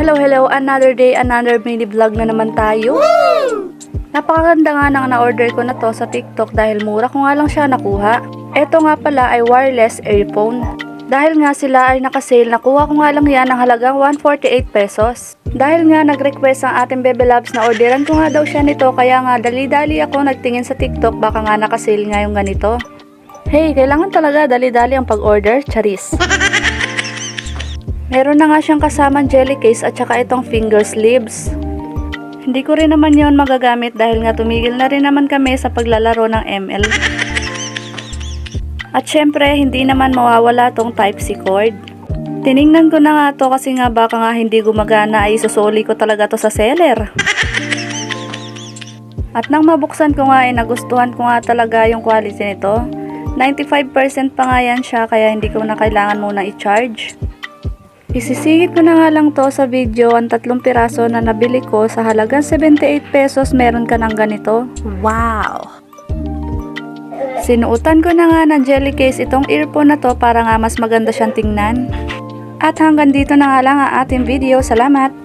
Hello, another day, another mini vlog na naman tayo. Napakaganda nga nang na-order ko na to sa TikTok dahil mura ko nga lang siya nakuha. Ito nga pala ay wireless earphone. Dahil nga sila ay nakasale, nakuha ko nga lang yan ng halagang 148 pesos. Dahil nga nag-request ang ating Bebe Loves na orderan ko nga daw siya nito, kaya nga dali-dali ako nagtingin sa TikTok baka nga nakasale nga yung ganito. Hey, kailangan talaga dali-dali ang pag-order, charis. Meron na nga siyang kasamang jelly case at saka itong finger sleeves. Hindi ko rin naman yon magagamit dahil nga tumigil na rin naman kami sa paglalaro ng ML. At syempre, hindi naman mawawala tong Type-C cord. Tiningnan ko na nga to kasi nga baka nga hindi gumagana ay isusuli ko talaga to sa seller. At nang mabuksan ko nga ay nagustuhan ko nga talaga yung quality nito. 95% pa nga yan siya kaya hindi ko na kailangan muna i-charge. Isisingit ko na nga lang to sa video ang 3 piraso na nabili ko sa halagang 78 pesos meron ka ng ganito. Wow! Sinuotan ko na nga ng jelly case itong earphone na to para nga mas maganda siyang tingnan. At hanggang dito na nga lang ang ating video. Salamat!